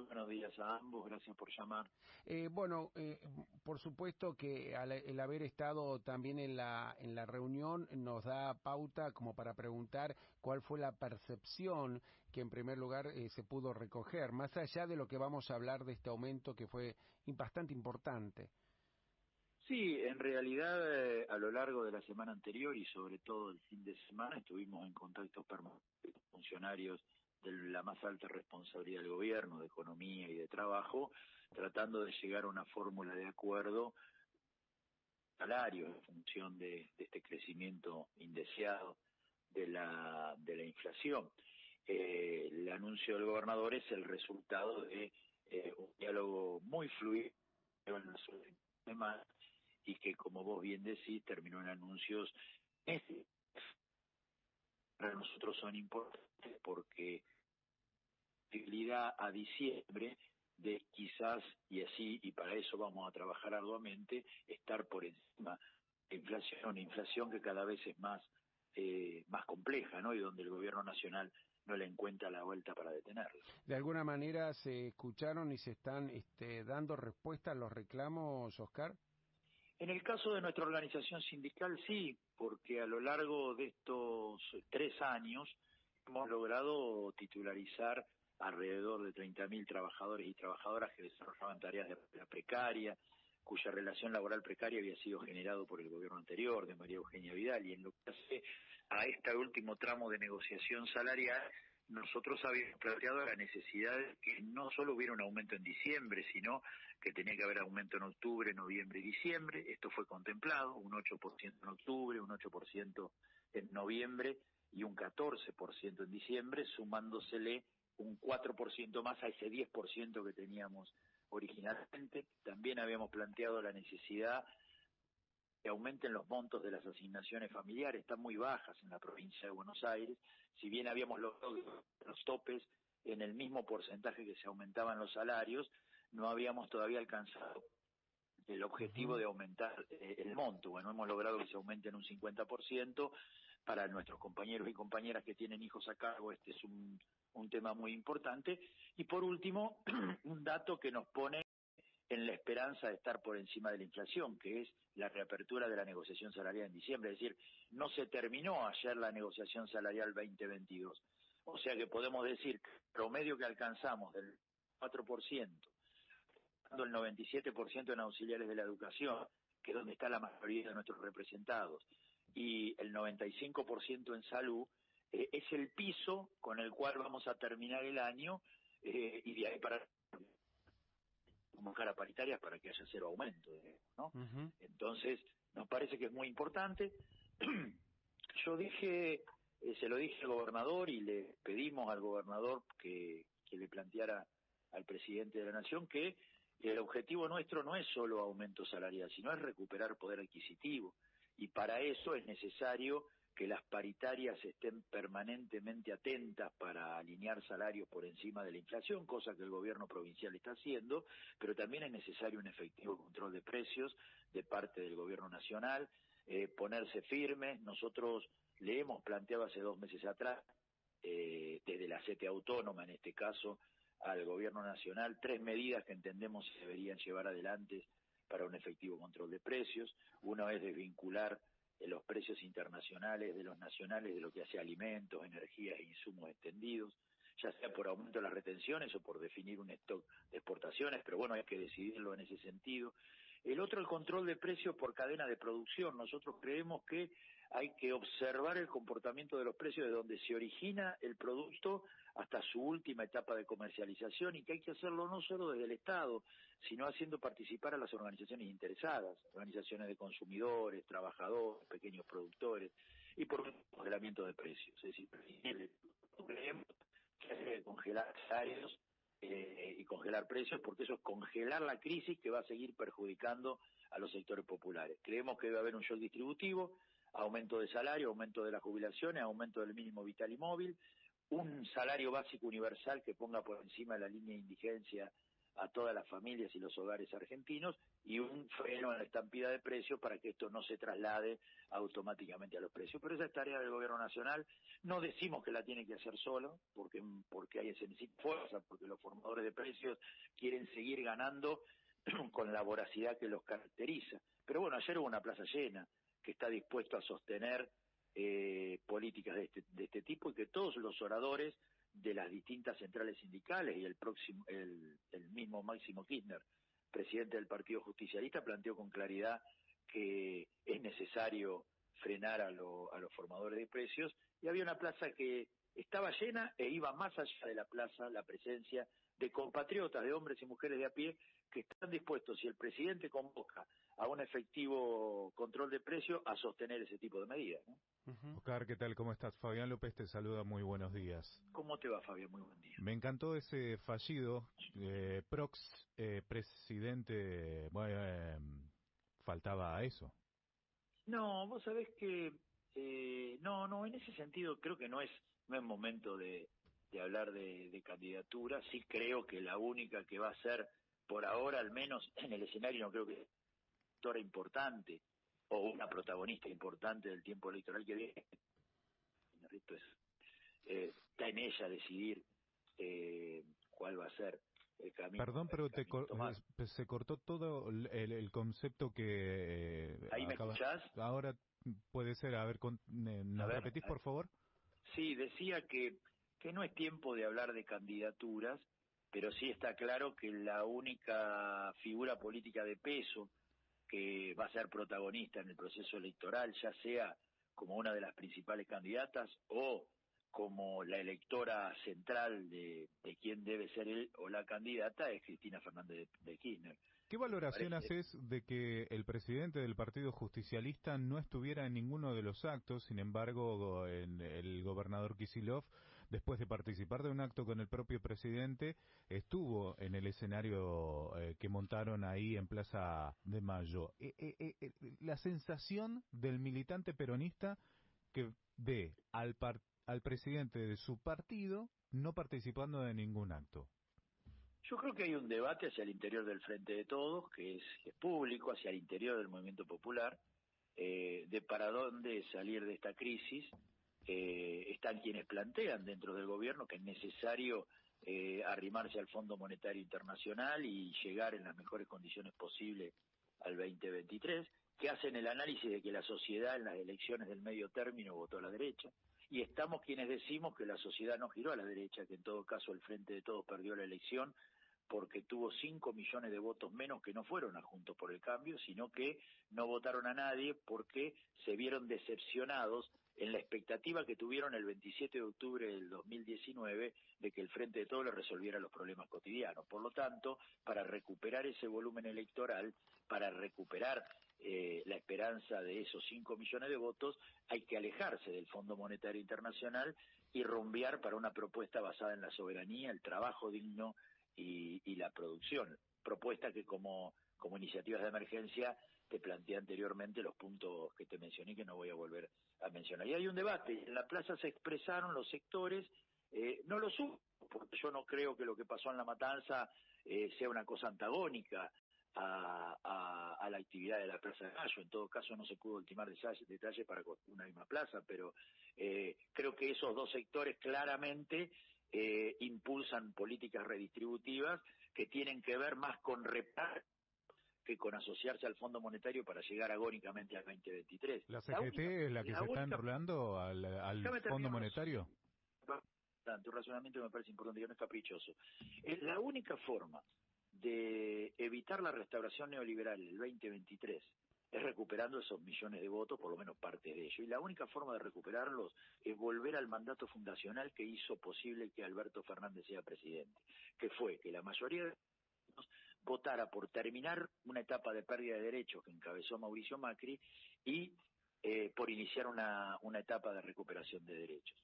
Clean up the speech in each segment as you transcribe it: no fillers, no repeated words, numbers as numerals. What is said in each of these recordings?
buenos días a ambos, gracias por llamar. Por supuesto que el haber estado también en la reunión nos da pauta como para preguntar cuál fue la percepción que en primer lugar se pudo recoger, más allá de lo que vamos a hablar de este aumento que fue bastante importante. Sí, en realidad a lo largo de la semana anterior y sobre todo el fin de semana estuvimos en contacto permanente con funcionarios de la más alta responsabilidad del gobierno, de economía y de trabajo, tratando de llegar a una fórmula de acuerdo salario en función de este crecimiento indeseado de la inflación. El anuncio del gobernador es el resultado de un diálogo muy fluido en las últimas semanas y que, como vos bien decís, terminó en anuncios para nosotros son importantes porque posibilidad a diciembre de quizás, y así, y para eso vamos a trabajar arduamente, estar por encima de inflación, una inflación que cada vez es más compleja, ¿no? Y donde el gobierno nacional no le encuentra la vuelta para detenerla. ¿De alguna manera se escucharon y se están dando respuesta a los reclamos, Oscar? En el caso de nuestra organización sindical, sí, porque a lo largo de estos 3 años hemos logrado titularizar alrededor de 30.000 trabajadores y trabajadoras que desarrollaban tareas de precaria, cuya relación laboral precaria había sido generado por el gobierno anterior, de María Eugenia Vidal, y en lo que hace a este último tramo de negociación salarial, nosotros habíamos planteado la necesidad de que no solo hubiera un aumento en diciembre, sino que tenía que haber aumento en octubre, noviembre y diciembre. Esto fue contemplado, un 8% en octubre, un 8% en noviembre y un 14% en diciembre, sumándosele un 4% más a ese 10% que teníamos originalmente. También habíamos planteado la necesidad que aumenten los montos de las asignaciones familiares, están muy bajas en la provincia de Buenos Aires, si bien habíamos logrado los topes en el mismo porcentaje que se aumentaban los salarios, no habíamos todavía alcanzado el objetivo de aumentar el monto. Bueno, hemos logrado que se aumente en un 50%, para nuestros compañeros y compañeras que tienen hijos a cargo, este es un tema muy importante, y por último, un dato que nos pone en la esperanza de estar por encima de la inflación, que es la reapertura de la negociación salarial en diciembre. Es decir, no se terminó ayer la negociación salarial 2022. O sea que podemos decir que el promedio que alcanzamos del 4%, el 97% en auxiliares de la educación, que es donde está la mayoría de nuestros representados, y el 95% en salud, es el piso con el cual vamos a terminar el año, y de ahí para como cara paritarias para que haya cero aumento, ¿no? Entonces, nos parece que es muy importante. Yo dije, se lo dije al gobernador y le pedimos al gobernador que le planteara al presidente de la Nación que el objetivo nuestro no es solo aumento salarial, sino es recuperar poder adquisitivo. Y para eso es necesario que las paritarias estén permanentemente atentas para alinear salarios por encima de la inflación, cosa que el gobierno provincial está haciendo, pero también es necesario un efectivo control de precios de parte del gobierno nacional, ponerse firmes. Nosotros le hemos planteado hace 2 meses atrás, desde la CTA Autónoma en este caso, al gobierno nacional, 3 medidas que entendemos se deberían llevar adelante para un efectivo control de precios. Uno es desvincular los precios internacionales de los nacionales de lo que hace alimentos, energías e insumos extendidos, ya sea por aumento de las retenciones o por definir un stock de exportaciones, pero bueno, hay que decidirlo en ese sentido. El otro, el control de precios por cadena de producción. Nosotros creemos que hay que observar el comportamiento de los precios de donde se origina el producto hasta su última etapa de comercialización, y que hay que hacerlo no solo desde el Estado, sino haciendo participar a las organizaciones interesadas, organizaciones de consumidores, trabajadores, pequeños productores, y por el congelamiento de precios. Es decir, creemos que hay que congelar salarios y congelar precios, porque eso es congelar la crisis que va a seguir perjudicando a los sectores populares. Creemos que debe haber un shock distributivo, aumento de salario, aumento de las jubilaciones, aumento del mínimo vital y móvil, un salario básico universal que ponga por encima de la línea de indigencia a todas las familias y los hogares argentinos, y un freno en la estampida de precios para que esto no se traslade automáticamente a los precios. Pero esa es tarea del gobierno nacional. No decimos que la tiene que hacer solo, porque se necesita fuerza, porque los formadores de precios quieren seguir ganando con la voracidad que los caracteriza. Pero bueno, ayer hubo una plaza llena que está dispuesto a sostener políticas de este tipo, y que todos los oradores de las distintas centrales sindicales y el mismo Máximo Kirchner, presidente del Partido Justicialista, planteó con claridad que es necesario frenar a los formadores de precios, y había una plaza que estaba llena e iba más allá de la plaza la presencia de compatriotas, de hombres y mujeres de a pie, que están dispuestos, si el presidente convoca a un efectivo control de precios, a sostener ese tipo de medidas, ¿no? Oscar, ¿qué tal? ¿Cómo estás? Fabián López te saluda, muy buenos días. ¿Cómo te va, Fabián? Muy buen día. Me encantó ese fallido presidente, faltaba a eso. No, vos sabés que no, en ese sentido creo que no es momento de hablar de candidatura. Sí creo que la única que va a ser, por ahora al menos en el escenario, no creo que sea una actora importante o una protagonista importante del tiempo electoral que viene. Esto está en ella decidir cuál va a ser el camino. Perdón, pero se cortó todo el concepto que ¿Ahí me escuchás? Ahora puede ser, a ver, ¿nos repetís, por favor? Sí, decía que no es tiempo de hablar de candidaturas, pero sí está claro que la única figura política de peso que va a ser protagonista en el proceso electoral, ya sea como una de las principales candidatas o como la electora central de quién debe ser él o la candidata, es Cristina Fernández de Kirchner. ¿Qué valoración haces de que el presidente del Partido Justicialista no estuviera en ninguno de los actos? Sin embargo, el gobernador Kicillof, después de participar de un acto con el propio presidente, estuvo en el escenario que montaron ahí en Plaza de Mayo. La sensación del militante peronista que ve al presidente de su partido no participando de ningún acto. Yo creo que hay un debate hacia el interior del Frente de Todos, que es público, hacia el interior del movimiento popular, de para dónde salir de esta crisis. Están quienes plantean dentro del gobierno que es necesario arrimarse al Fondo Monetario Internacional y llegar en las mejores condiciones posibles al 2023, que hacen el análisis de que la sociedad en las elecciones del medio término votó a la derecha, y estamos quienes decimos que la sociedad no giró a la derecha, que en todo caso el Frente de Todos perdió la elección porque tuvo 5 millones de votos menos que no fueron a Juntos por el Cambio, sino que no votaron a nadie porque se vieron decepcionados en la expectativa que tuvieron el 27 de octubre del 2019 de que el Frente de Todos le resolviera los problemas cotidianos. Por lo tanto, para recuperar ese volumen electoral, para recuperar la esperanza de esos 5 millones de votos, hay que alejarse del Fondo Monetario Internacional y rumbear para una propuesta basada en la soberanía, el trabajo digno y la producción. Propuesta que como iniciativas de emergencia te planteé anteriormente los puntos que te mencioné, que no voy a volver a mencionar. Y hay un debate, en la plaza se expresaron los sectores, no lo supo, porque yo no creo que lo que pasó en La Matanza sea una cosa antagónica a la actividad de la Plaza de Mayo. En todo caso no se pudo ultimar detalles para construir una misma plaza, pero creo que esos dos sectores claramente impulsan políticas redistributivas que tienen que ver más con reparar que con asociarse al Fondo Monetario para llegar agónicamente al 2023. ¿La CGT es la que se está enrolando al Fondo Monetario? Tu razonamiento me parece importante, que no es caprichoso. La única forma de evitar la restauración neoliberal en el 2023 es recuperando esos millones de votos, por lo menos parte de ellos. Y la única forma de recuperarlos es volver al mandato fundacional que hizo posible que Alberto Fernández sea presidente, que fue que la mayoría de los votara por terminar una etapa de pérdida de derechos que encabezó Mauricio Macri y por iniciar una etapa de recuperación de derechos.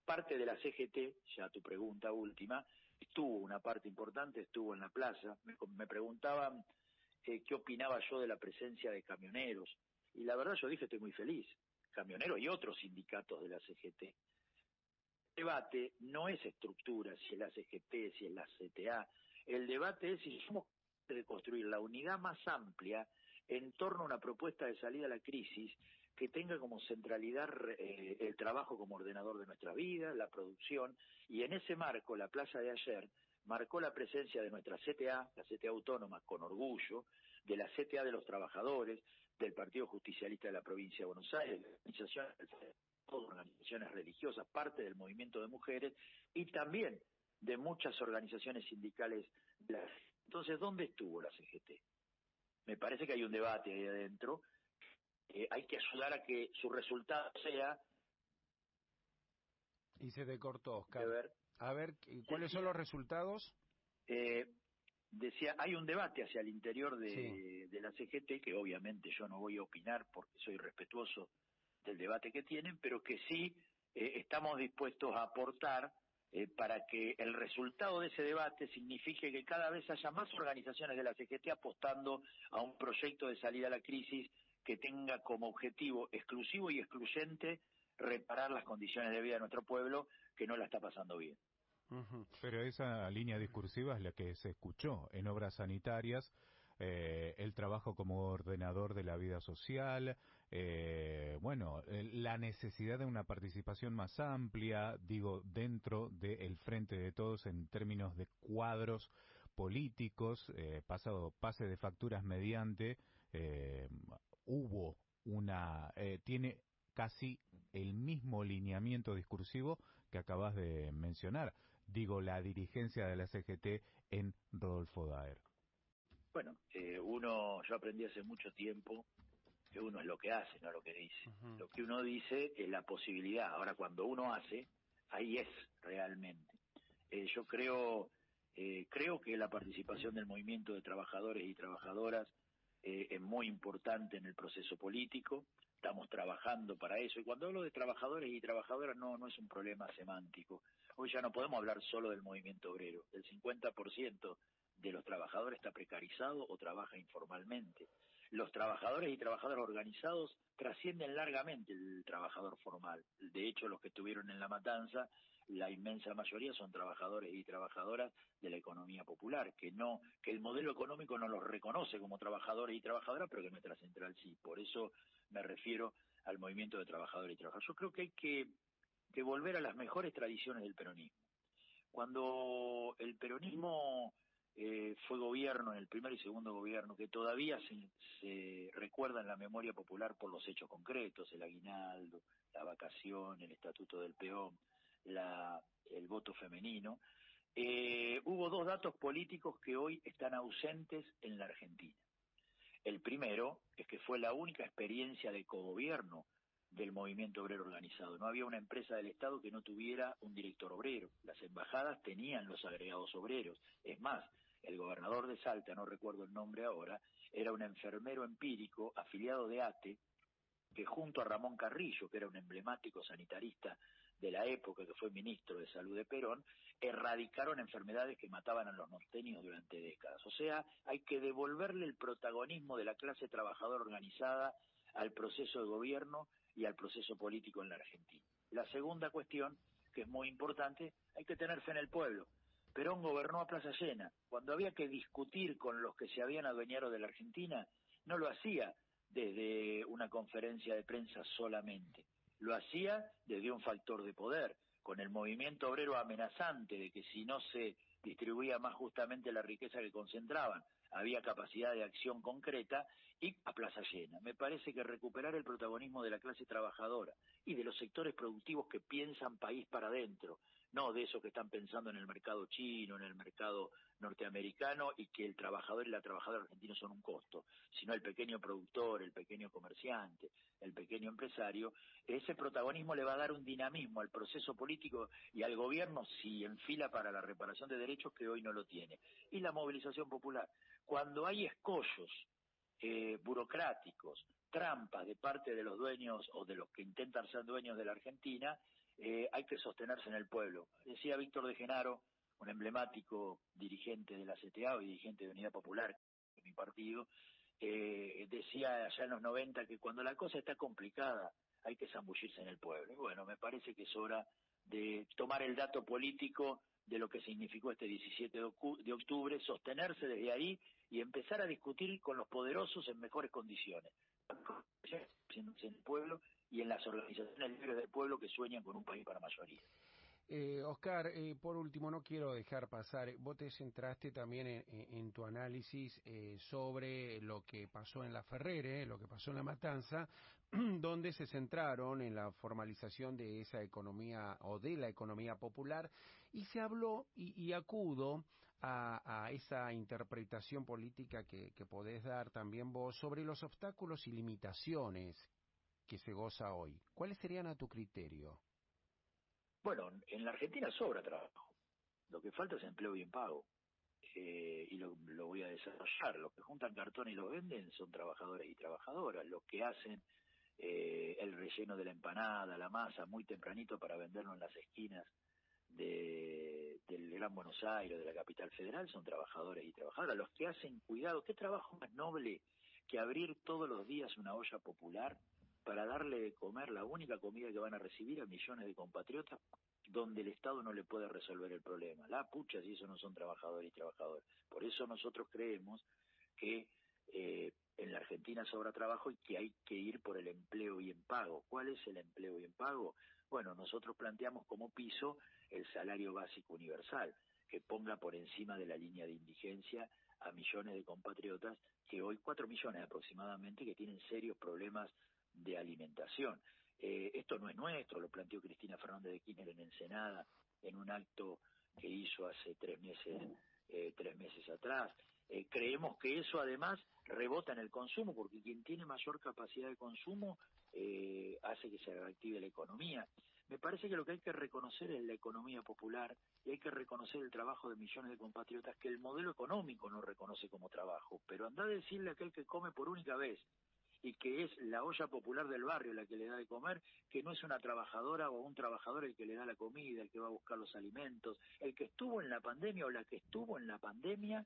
Parte de la CGT, ya tu pregunta última, estuvo una parte importante, estuvo en la plaza. Me preguntaban qué opinaba yo de la presencia de camioneros, y la verdad yo dije estoy muy feliz, camioneros y otros sindicatos de la CGT. debate no es estructura, si es la CGT, si es la CTA. El debate es si somos capaces de construir la unidad más amplia en torno a una propuesta de salida a la crisis que tenga como centralidad el trabajo como ordenador de nuestra vida, la producción, y en ese marco, la plaza de ayer marcó la presencia de nuestra CTA, la CTA autónoma con orgullo, de la CTA de los trabajadores, del Partido Justicialista de la Provincia de Buenos Aires, de organizaciones religiosas, parte del movimiento de mujeres y también de muchas organizaciones sindicales. Entonces, ¿dónde estuvo la CGT? Me parece que hay un debate ahí adentro. Hay que ayudar a que su resultado sea... Y se te cortó, Oscar. Ver, a ver, ¿cuáles son los resultados? Decía, hay un debate hacia el interior Sí. de la CGT, que obviamente yo no voy a opinar porque soy respetuoso del debate que tienen, pero que sí estamos dispuestos a aportar para que el resultado de ese debate signifique que cada vez haya más organizaciones de la CGT apostando a un proyecto de salida a la crisis que tenga como objetivo exclusivo y excluyente reparar las condiciones de vida de nuestro pueblo, que no la está pasando bien. Pero esa línea discursiva es la que se escuchó en obras sanitarias, el trabajo como ordenador de la vida social, la necesidad de una participación más amplia, digo, dentro del Frente de Todos en términos de cuadros políticos, pase de facturas mediante, tiene casi el mismo lineamiento discursivo que acabas de mencionar. Digo, la dirigencia de la CGT en Rodolfo Daer. Bueno, yo aprendí hace mucho tiempo que uno es lo que hace, no lo que dice. Lo que uno dice es la posibilidad. Ahora, cuando uno hace, ahí es realmente. Yo creo que la participación del movimiento de trabajadores y trabajadoras es muy importante en el proceso político. Estamos trabajando para eso. Y cuando hablo de trabajadores y trabajadoras no es un problema semántico. Hoy ya no podemos hablar solo del movimiento obrero. El 50% de los trabajadores está precarizado o trabaja informalmente. Los trabajadores y trabajadoras organizados trascienden largamente el trabajador formal. De hecho, los que estuvieron en la matanza, la inmensa mayoría son trabajadores y trabajadoras de la economía popular, que el modelo económico no los reconoce como trabajadores y trabajadoras, pero que nuestra central sí. Por eso me refiero al movimiento de trabajadores y trabajadoras. Yo creo que hay que volver a las mejores tradiciones del peronismo. Cuando el peronismo fue gobierno, en el primer y segundo gobierno, que todavía se recuerda en la memoria popular por los hechos concretos, el aguinaldo, la vacación, el estatuto del peón, el voto femenino, hubo dos datos políticos que hoy están ausentes en la Argentina. El primero es que fue la única experiencia de cogobierno del movimiento obrero organizado. No había una empresa del Estado que no tuviera un director obrero. Las embajadas tenían los agregados obreros. Es más, el gobernador de Salta, no recuerdo el nombre ahora, era un enfermero empírico afiliado de ATE, que junto a Ramón Carrillo, que era un emblemático sanitarista de la época, que fue ministro de Salud de Perón, erradicaron enfermedades que mataban a los norteños durante décadas. O sea, hay que devolverle el protagonismo de la clase trabajadora organizada al proceso de gobierno y al proceso político en la Argentina. La segunda cuestión, que es muy importante, hay que tener fe en el pueblo. Perón gobernó a plaza llena. Cuando había que discutir con los que se habían adueñado de la Argentina, no lo hacía desde una conferencia de prensa solamente. Lo hacía desde un factor de poder, con el movimiento obrero amenazante de que si no se distribuía más justamente la riqueza que concentraban, había capacidad de acción concreta y a plaza llena. Me parece que recuperar el protagonismo de la clase trabajadora y de los sectores productivos que piensan país para adentro, no de esos que están pensando en el mercado chino, en el mercado norteamericano y que el trabajador y la trabajadora argentinos son un costo, sino el pequeño productor, el pequeño comerciante, el pequeño empresario. Ese protagonismo le va a dar un dinamismo al proceso político y al gobierno si enfila para la reparación de derechos que hoy no lo tiene. Y la movilización popular. Cuando hay escollos burocráticos, trampas de parte de los dueños o de los que intentan ser dueños de la Argentina, hay que sostenerse en el pueblo. Decía Víctor de Genaro, un emblemático dirigente de la CTA y dirigente de Unidad Popular, de mi partido, decía allá en los 90 que cuando la cosa está complicada hay que zambullirse en el pueblo. Y bueno, me parece que es hora de tomar el dato político de lo que significó este 17 de octubre, sostenerse desde ahí y empezar a discutir con los poderosos en mejores condiciones, en el pueblo y en las organizaciones libres del pueblo que sueñan con un país para mayoría. Oscar, por último, no quiero dejar pasar, vos te centraste también en tu análisis sobre lo que pasó en La Ferrere, lo que pasó en La Matanza, donde se centraron en la formalización de esa economía o de la economía popular, y se habló, y acudo a esa interpretación política que podés dar también vos sobre los obstáculos y limitaciones que se goza hoy. ¿Cuáles serían a tu criterio? Bueno, en la Argentina sobra trabajo. Lo que falta es empleo bien pago. Y lo voy a desarrollar. Los que juntan cartón y lo venden son trabajadores y trabajadoras. Los que hacen el relleno de la empanada, la masa, muy tempranito para venderlo en las esquinas del Gran Buenos Aires, de la capital federal, son trabajadores y trabajadoras. Los que hacen cuidado, ¿qué trabajo más noble que abrir todos los días una olla popular para darle de comer la única comida que van a recibir a millones de compatriotas donde el Estado no le puede resolver el problema? La pucha, si eso no son trabajadores y trabajadoras. Por eso nosotros creemos que en la Argentina sobra trabajo y que hay que ir por el empleo bien pago. ¿Cuál es el empleo bien pago? Bueno, nosotros planteamos como piso el salario básico universal, que ponga por encima de la línea de indigencia a millones de compatriotas, que hoy 4 millones aproximadamente, que tienen serios problemas de alimentación. Esto no es nuestro, lo planteó Cristina Fernández de Kirchner en Ensenada, en un acto que hizo hace 3 meses atrás. Creemos que eso además rebota en el consumo, porque quien tiene mayor capacidad de consumo hace que se reactive la economía. Me parece que lo que hay que reconocer es la economía popular y hay que reconocer el trabajo de millones de compatriotas que el modelo económico no reconoce como trabajo. Pero anda a decirle a aquel que come por única vez y que es la olla popular del barrio la que le da de comer, que no es una trabajadora o un trabajador el que le da la comida, el que va a buscar los alimentos, el que estuvo en la pandemia o la que estuvo en la pandemia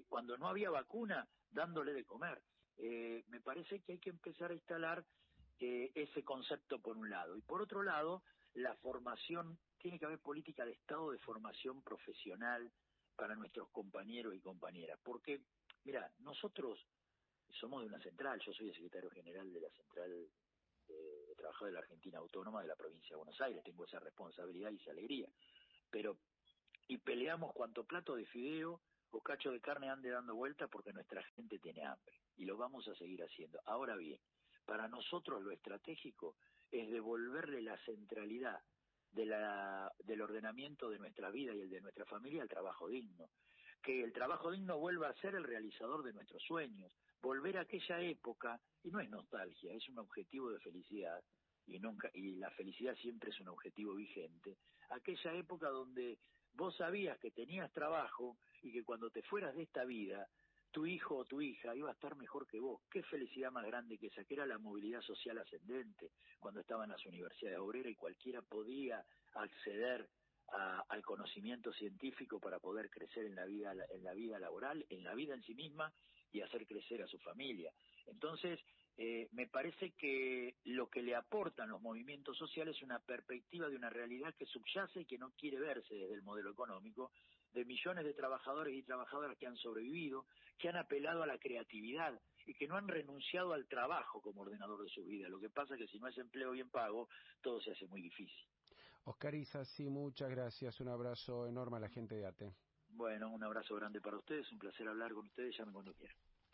cuando no había vacuna dándole de comer. Me parece que hay que empezar a instalar ese concepto por un lado. Y por otro lado, la formación, tiene que haber política de Estado de formación profesional para nuestros compañeros y compañeras. Porque, mira, nosotros somos de una central, yo soy el secretario general de la Central de Trabajadores de la Argentina Autónoma de la provincia de Buenos Aires, tengo esa responsabilidad y esa alegría, pero y peleamos cuanto plato de fideo o cacho de carne ande dando vuelta porque nuestra gente tiene hambre, y lo vamos a seguir haciendo. Ahora bien, para nosotros lo estratégico es devolverle la centralidad del ordenamiento de nuestra vida y el de nuestra familia al trabajo digno, que el trabajo digno vuelva a ser el realizador de nuestros sueños, volver a aquella época, y no es nostalgia, es un objetivo de felicidad, y la felicidad siempre es un objetivo vigente, aquella época donde vos sabías que tenías trabajo y que cuando te fueras de esta vida, tu hijo o tu hija iba a estar mejor que vos. Qué felicidad más grande que esa, que era la movilidad social ascendente, cuando estaban las universidades obreras y cualquiera podía acceder al conocimiento científico para poder crecer en la vida laboral, en la vida en sí misma y hacer crecer a su familia. Entonces, me parece que lo que le aportan los movimientos sociales es una perspectiva de una realidad que subyace y que no quiere verse desde el modelo económico, de millones de trabajadores y trabajadoras que han sobrevivido, que han apelado a la creatividad y que no han renunciado al trabajo como ordenador de su vida. Lo que pasa es que si no es empleo bien pago, todo se hace muy difícil. Oscar Isasi, muchas gracias. Un abrazo enorme a la gente de ATE. Bueno, un abrazo grande para ustedes, un placer hablar con ustedes, llamen cuando quieran.